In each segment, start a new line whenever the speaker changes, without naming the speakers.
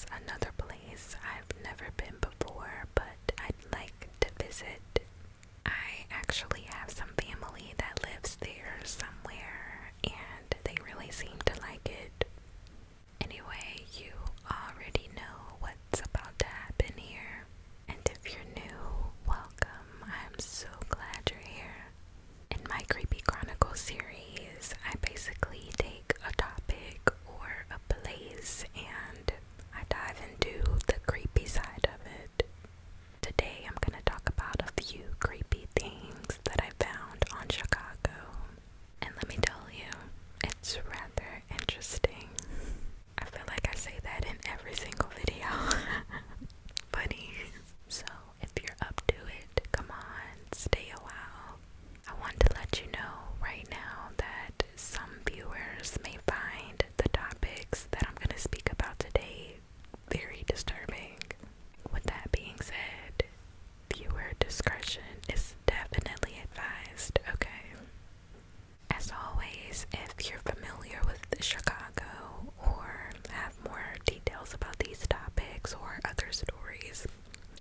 is another place I've never been before, but I'd like to visit. I actually have some family that lives there somewhere, and they really seem to like it. Anyway, you already know what's about to happen here. And if you're new, welcome. I'm so glad you're here. In my Creepy Chronicles series, I basically take a topic or a place and I dive into the creepy side of it. Today I'm going to talk about a few creepy things that I found on Chicago. And let me tell you, it's rather interesting. I feel like I say that in every single video. Funny. So if you're up to it, come on, stay a while. I want to let you know right now that some viewers may find the topics that I'm going to speak about today very disturbing. With that being said, viewer discretion is definitely advised, okay? As always, if you're familiar with Chicago or have more details about these topics or other stories,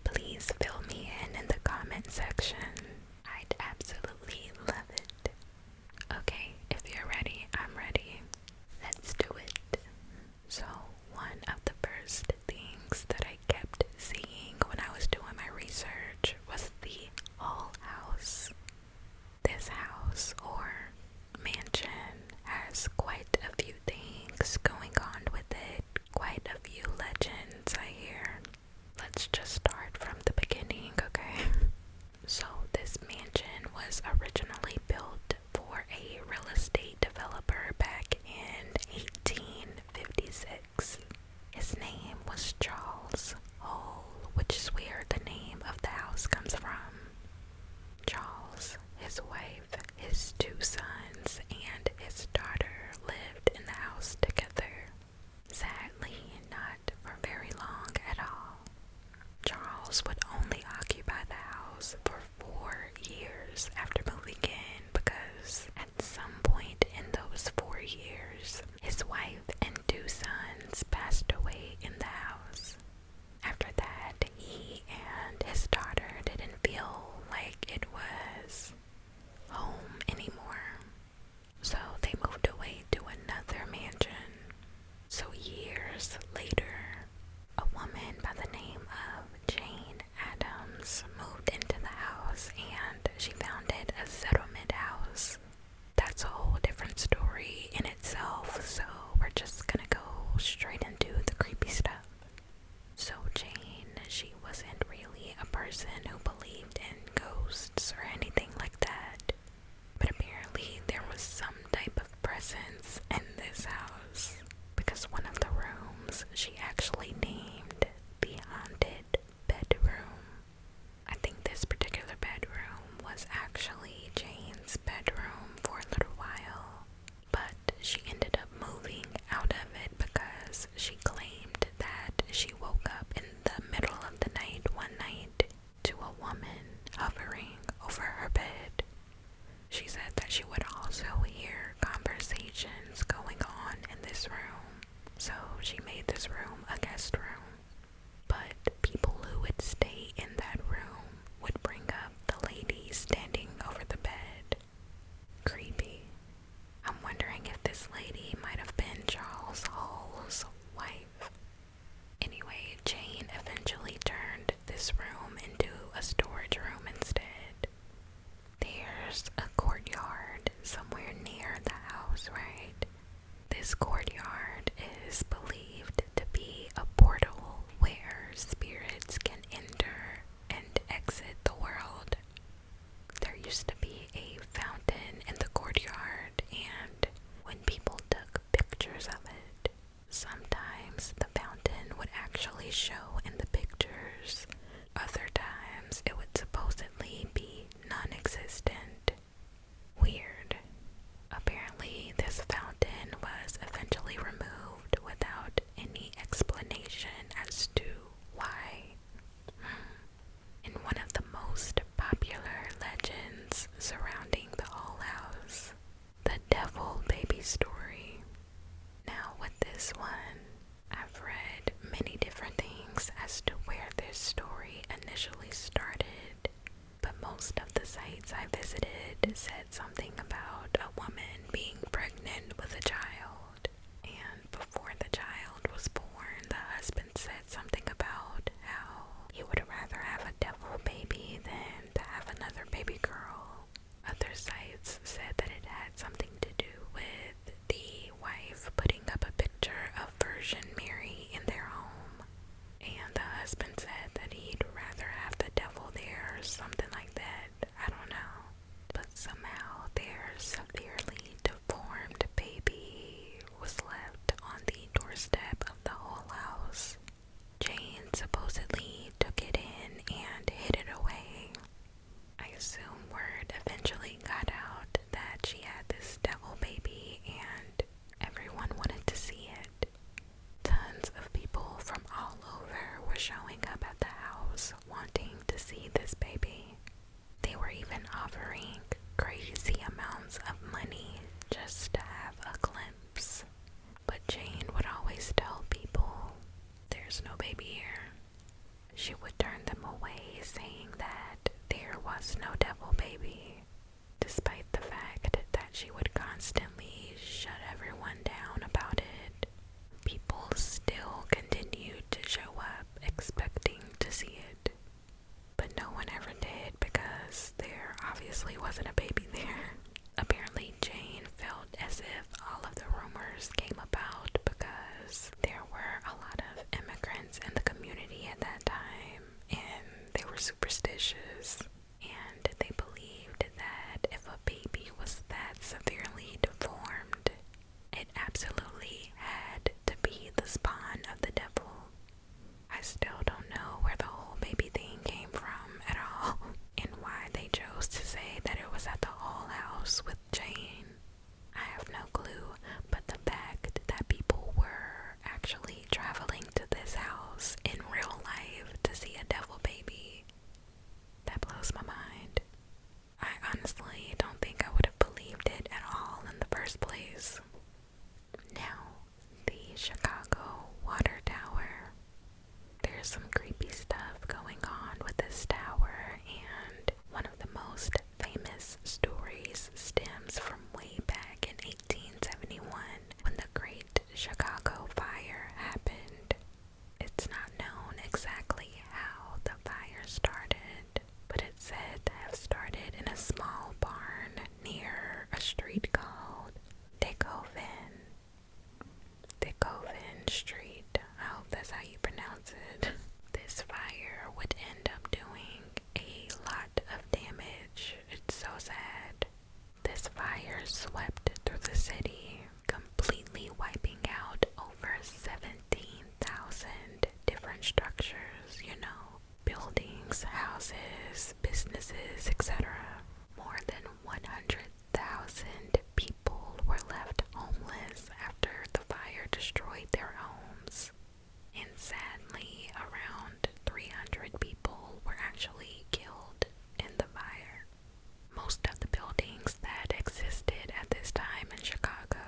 please fill me in the comment section. I'd absolutely love it. Okay, if you're ready, I'm ready. Let's do it. So, one of the first things that I kept seeing when I was doing my research was the Hall House. This house or mansion has quite a few things going on with it, quite a few legends I hear. Let's just start from the beginning, okay? So this mansion was originally built for a real estate developer back in 1856. His name was Charles Hall, which is where the name of the house comes from. Charles, his wife, his two sons, and his daughter lived in the house together. Sadly, not for very long at all. Charles would only occupy the house for 4 years after moving in because at some point in those 4 years, his wife and two sons passed away in the house. After that, he and his daughter didn't feel like it was home anymore. So they moved away to another mansion. So years later, a woman by the name of Jane Addams moved into the house and she found it a settlement house. That's a whole different story in itself, so we're just gonna go straight into the creepy stuff. So Jane, she wasn't really a person who believed in ghosts or anything like that, but apparently there was some type of presence in this house because one of the rooms she actually named the haunted bedroom. I think this particular bedroom was actually Jane's bedroom for a little while, but she ended up moving out of it because she claimed that she woke up in the middle of the night one night to a woman hovering over her bed. She said that she would also hear conversations going on in this room, so she made this room a guest room. But people who would stay in that room would bring up the lady standing over the bed. Creepy. I'm wondering if this lady might have been Charles Hall's wife. Anyway, Jane eventually turned this room into a storage room instead. There's a courtyard somewhere near the house, right? This courtyard is believed to be a portal where spirits can enter and exit the world. There used to be a fountain in the courtyard, and when people took pictures of it, sometimes the fountain would actually show in the pictures. Other times it would supposedly be non-existent. Weird. Apparently this fountain was eventually removed without any explanation as to why. In one of the most popular legends surrounding the Hall House, the Devil Baby story. Now with this one, I've read many different said something about a woman being pregnant with a child. And before the child was born, the husband said something about how he would rather have a devil baby than to have another baby girl. Other sites said that it had something to do with the wife putting up a picture of Virgin Mary in their home. And the husband said that he'd rather have the devil there or something like that. I don't know. But somehow their severely deformed baby was left on the doorstep of the whole house. Jane supposedly took it in and hid it away. I assume word eventually got out that she had this devil baby and everyone wanted to see it. Tons of people from all over were showing up at the house wanting to see this baby. They were even offering crazy amounts of money just to have a glimpse. But Jane would always tell people, "There's no baby here." She would turn them away saying that there was no devil baby, despite the fact that she would constantly shut everyone down about it. People still continued to show up expecting to see it, but no one ever did because there obviously wasn't a baby there. Apparently Jane felt as if all of the rumors came about because there were a lot of immigrants in the community at that time and they were superstitious, and they believed that if a baby was that severely deformed, it absolutely had to be the spawn of the devil. I still don't know where the whole baby thing came from at all, and why they chose to say that it was at the Hall House with Jane. I have no clue, but the fact that people were actually traveling to this house in real life to see a devil baby, that blows my mind. I honestly don't think I would have believed it at all in the first place. Now, the Chicago Water Tower. There's some creepy stuff going on with this tower, and one of the most famous stories stems from way back in 1871 when the Great Chicago Fire happened. It's not known exactly how the fire started, but it's said to have started in a small barn near a street called Decoven Street. I hope that's how you pronounce it. This fire would end up doing a lot of damage. It's so sad. This fire swept through the city, completely wiping out over 17,000 different structures, buildings, houses, businesses, etc. More than 100,000 people were left homeless after the fire destroyed their homes. And sadly, around 300 people were actually killed in the fire. Most of the buildings that existed at this time in Chicago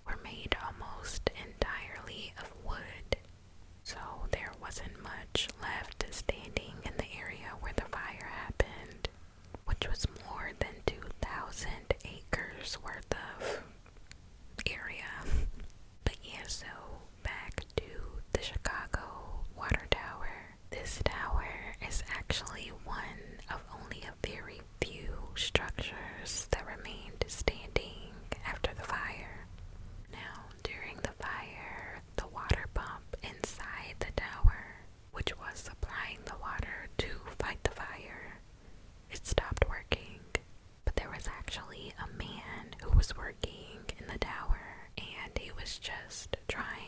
were made almost entirely of wood, so there wasn't much left standing in the area where the fire happened, which was more than 2,000 acres worth of area. But yeah, so back to the Chicago Water Tower. This tower is actually one of only a very few structures that remained standing after the fire. Now, during the fire, the water pump inside the tower, which was supplying the water to fight the fire, it stopped working. But there was actually a man who was working in the tower, and he was just trying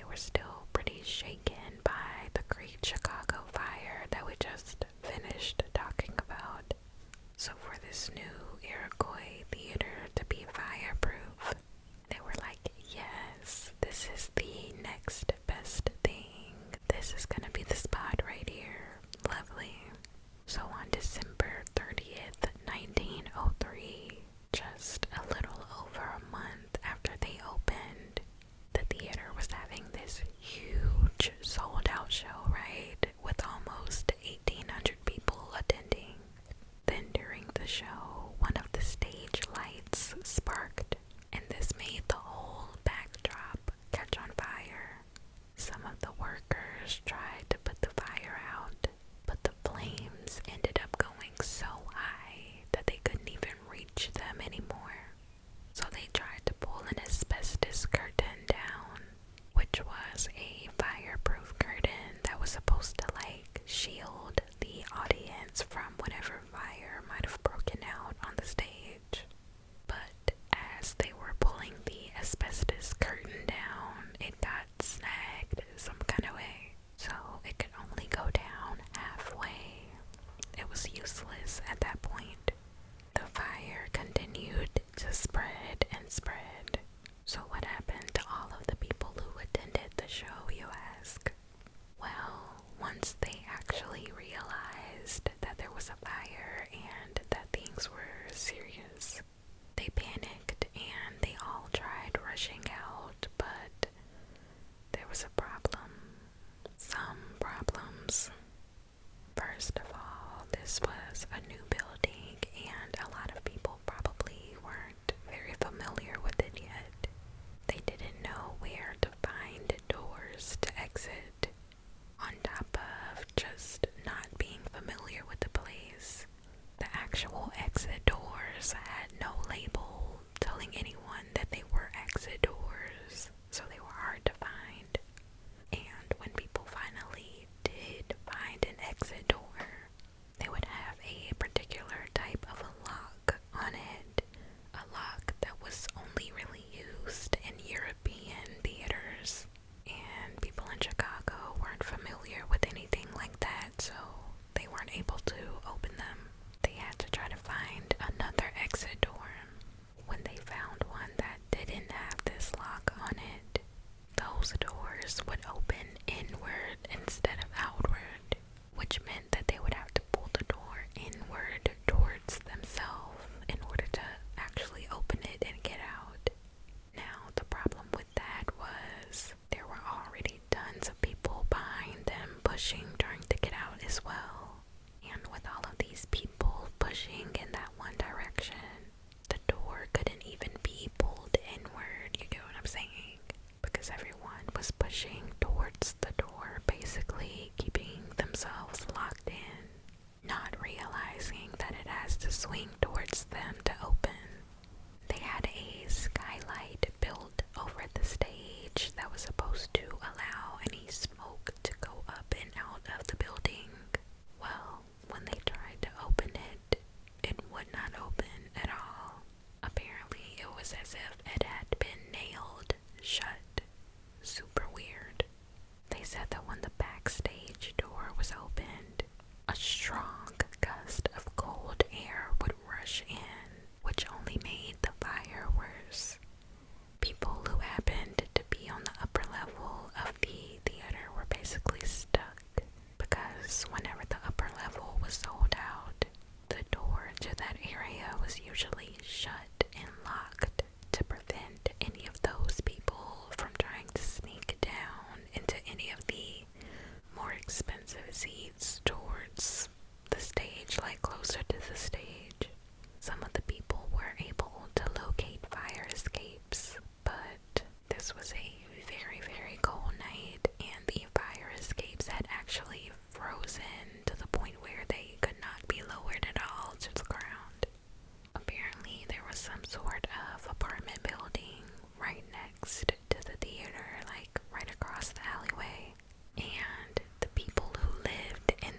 were still pretty shaken by the Great Chicago Fire that we just finished talking about. So for this new Iroquois theater to be fireproof, they were like, yes, this is the next best thing. This is gonna be the spot right here. Lovely. So on December 30th, 1903, just a little over a month after they opened, the theater was having this huge sold-out show, right? With almost 1,800 people attending. Then during the show, one of the stage lights sparked, and this made the whole backdrop catch on fire. Some of the workers tried to put the fire out, but the flames ended up going so high that they couldn't even reach them anymore. So they tried to pull an asbestos curtain down, which was a fireproof curtain that was supposed to shield the audience from whatever fire might have broken out on the stage. But as they were pulling the asbestos curtain down, it got snagged some kind of way, so it could only go down halfway. It was useless at that point. The fire continued to spread and spread. So what happened to all of the people who attended the show, you ask? Well, once they actually realized that there was a fire and that things were serious, they panicked and they all tried rushing out, but there was a problem. Some problems. First of all, this was a new building and a lot of people probably weren't very familiar with it yet. They didn't know where to find doors to exit. On top of just not being familiar with the place, the actual exit doors had no label telling anyone that they were exit doors, so they were hard to find. And when people finally did find an exit door, they would have a particular type of a lock on it, a lock that was only really used in European theaters. And people in Chicago weren't familiar with anything like that, so they weren't able to open them. They had to try to find another exit door. When they found one that didn't have this lock on it, those doors would open inward instead of outward, which meant that they would have to pull the door inward towards themselves in order to actually open it and get out. Now, the problem with that was there were already tons of people behind them pushing, trying to get out as well. And with all of these people pushing in that one direction, the door couldn't even be pulled inward, you get what I'm saying? Because everyone was pushing towards the door, basically keeping themselves locked in, not realizing that it has to swing towards them to open. They had a skylight built over the stage that was supposed to allow any smoke to go up and out of the building. Well, when they tried to open it, it would not open at all. Apparently, it was as if it had been nailed shut. Super weird. They said that when the backstage door was opened, a strong gust of cold air would rush in, which only made the fire worse. People who happened to be on the upper level of the theater were basically stuck, because whenever the upper level was sold out, the door to that area was usually shut and locked to prevent any of those people from trying to sneak down into any of the more expensive seats towards the stage, closer to the stage. Some of the people were able to locate fire escapes, but this was a very, very cold night, and the fire escapes had actually frozen to the point where they could not be lowered at all to the ground. Apparently, there was some sort of apartment building right next to the theater, right across the alleyway, and the people who lived in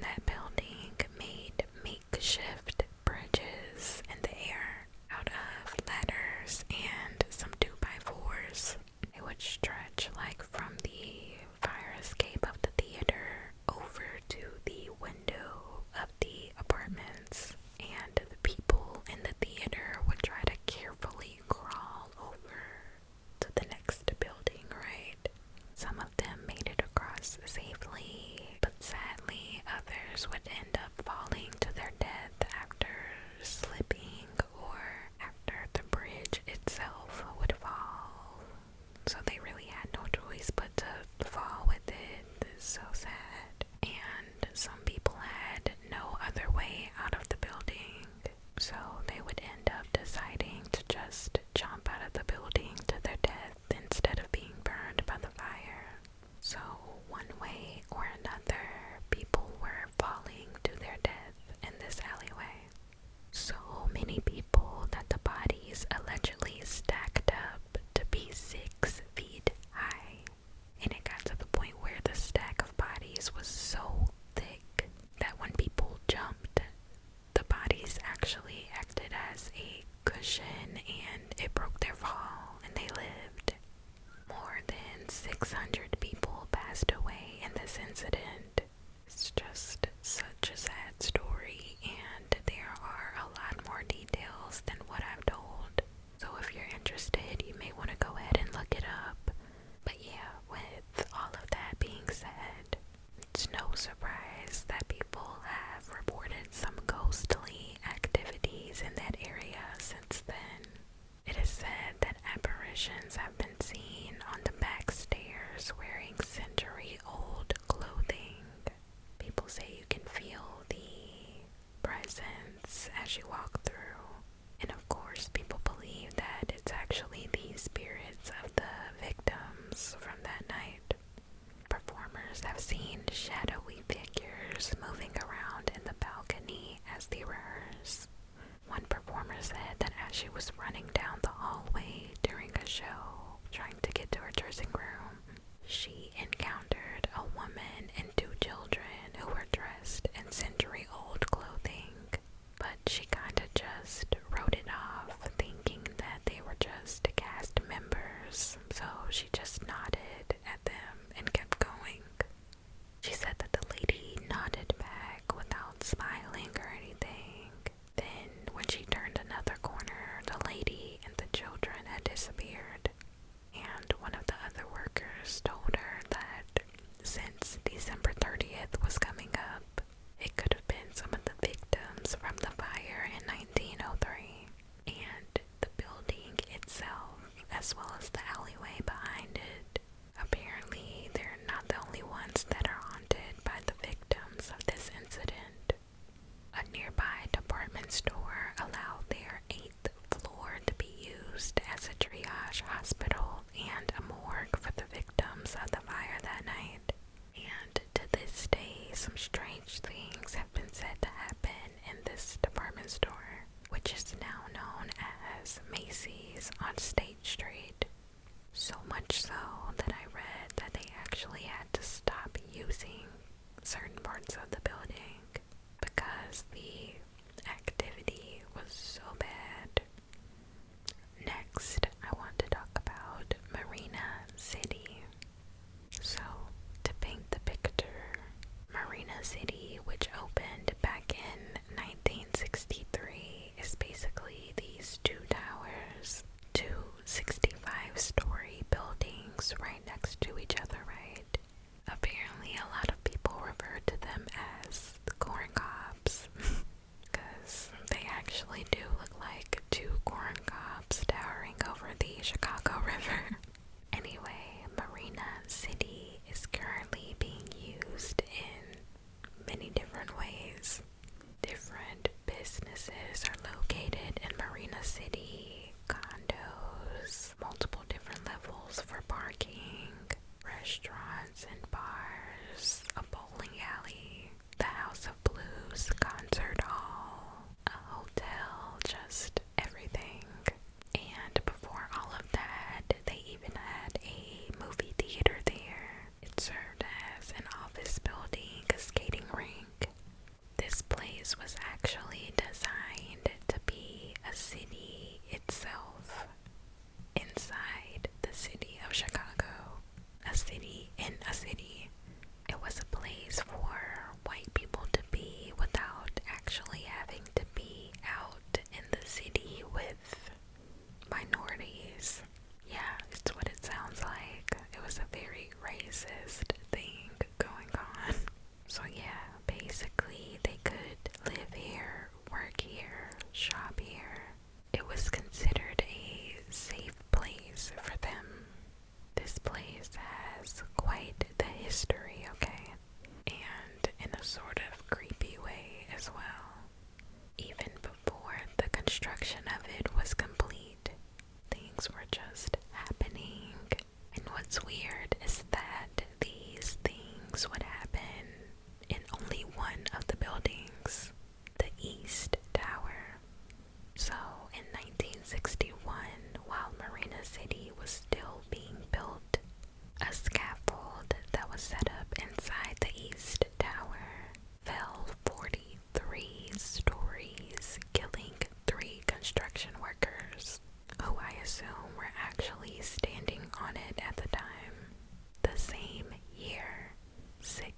as you walk through. And of course, people believe that it's actually the spirits of the victims from that night. Performers have seen shadowy figures moving around in the balcony as they rehearse. One performer said that as she was running down the hallway during a show, trying to get to her dressing room, she encountered a woman and two children who were dressed in century-old clothing, but she kinda just wrote it off, thinking that they were just cast members, so she just nodded at them and kept going. She said that the lady nodded back without smiling or anything. Then, when she turned another corner, the lady and the children had disappeared. And one of the other workers told her that since December 30th was coming up, it could have been some of the victims from the fire in 1903. And the building itself, as well as the alleyway behind it, apparently they're not the only ones that are haunted by the victims of this incident. A nearby department store allowed their 8th floor to be used as a triage hospital and a morgue for the victims of the fire that night. And to this day, some strange things have been said to happen in this department store, which is now known as Macy's on State Street. So much so that I read that they actually had to stop using certain parts of the building because the activity was so bad. Next, I want to talk about Marina City. So, to paint the picture, Marina City, which opened back in 1963, is basically these two towers, two 65-story buildings right next to each other, right? Apparently, a lot of people refer to them as the corn cobs because they actually do look like two corn cobs towering over the Chicago River. Anyway, Marina City is currently being used in many different ways. Different businesses are located in Marina City, condos, multiple different levels for parking, restaurants and bars, a bowling alley, the House of Blues concert hall, a hotel, just everything. And before all of that, they even had a movie theater there. It served as an office building, a skating rink. This place was actually designed to be a city itself, inside the city of Chicago. A city in a city. It was a place for white people to be without actually having to be out in the city with minorities. Yeah, it's what it sounds like. It was a very racist thing going on. So yeah, basically they could live here, work here, shop here. It was considered a safe place for them. This place has quite the history, okay? And in a sort of creepy way as well. Even before the construction of it was complete, things were just happening. And what's weird is that these things would happen in only one of the buildings, the East Tower. So in 1961, while Marina City was still being built, a scaffold that was set up inside the East Tower fell 43 stories, killing 3 construction workers, who I assume were actually standing on it at the time. The same year, 6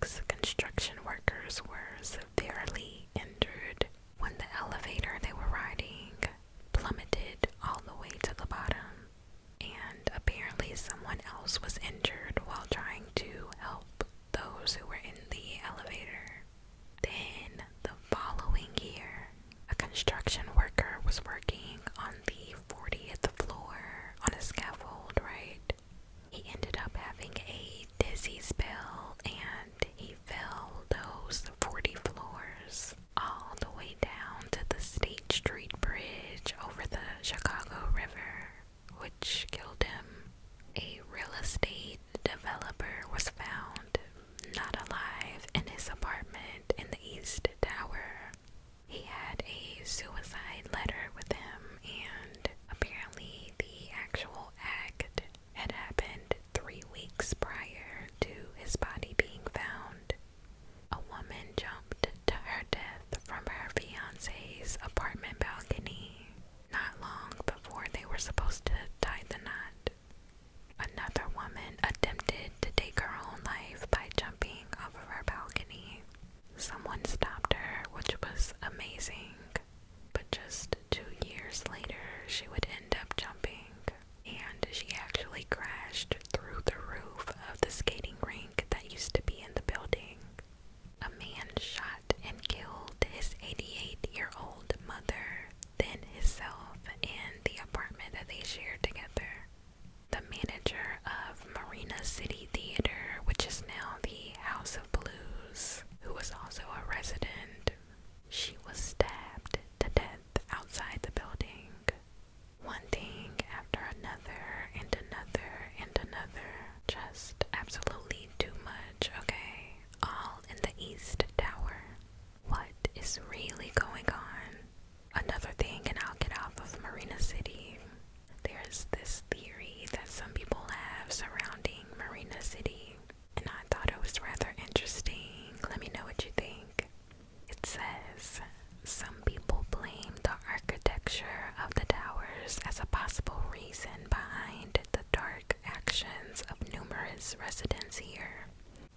here.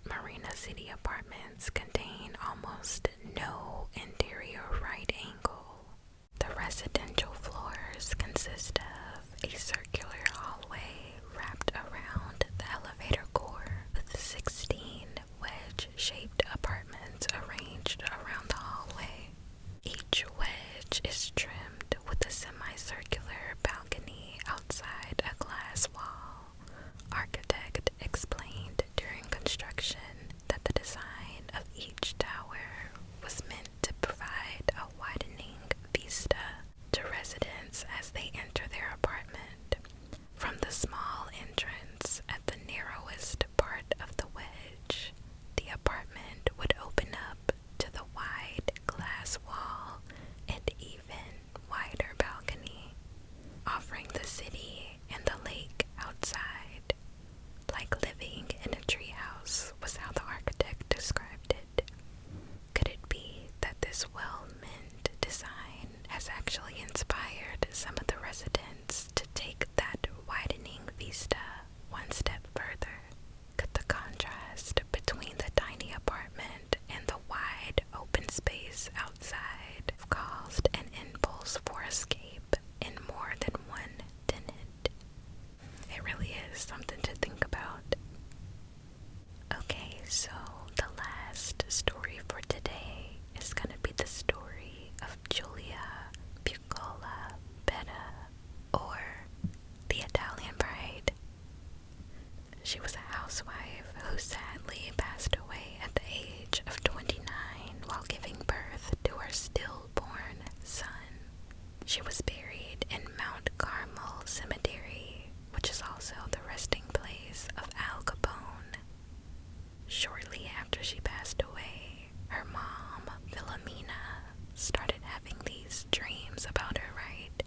Marina City apartments contain almost no interior right angle. The residential floors consist of a circular hallway wrapped around the elevator core with 16 wedge-shaped apartments arranged around the hallway. Each wedge is trimmed with a semicircular balcony outside a glass wall. Architect explained during construction that the design of each tower was meant to provide a widening vista to residents as they enter their apartment. From the small entrance at the narrowest part of the wedge, the apartment would open up to the wide glass wall and even wider balcony, offering the city and the lake outside. Like living in a treehouse was how the architect described it. Could it be that this well-meant design has actually inspired some of the residents to take that widening vista one step further? Could the contrast between the tiny apartment and the wide open space outside have caused an impulse for escape in more than one tenant? It really is something to think about. Okay, so the last story for today is going to be the story of Giulia Piccola Betta, or the Italian Bride. She was a housewife who sadly passed away at the age of 29 while giving birth to her stillborn son. She was buried in Mount Carmel Cemetery, which is also the resting place of Al Capone. Shortly after she passed away, her mom, Philomena, started having these dreams about her, right?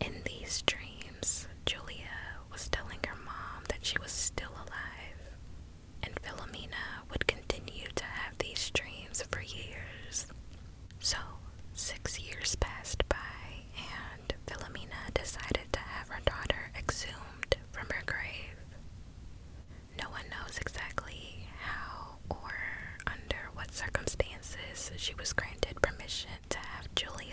In these dreams, Giulia was telling her mom that she was still alive, and Philomena would continue to have these dreams for years. So, 6 years passed by, and Philomena decided to have her daughter exhumed from her grave. No one knows exactly how or under what circumstances she was granted permission to have Giulia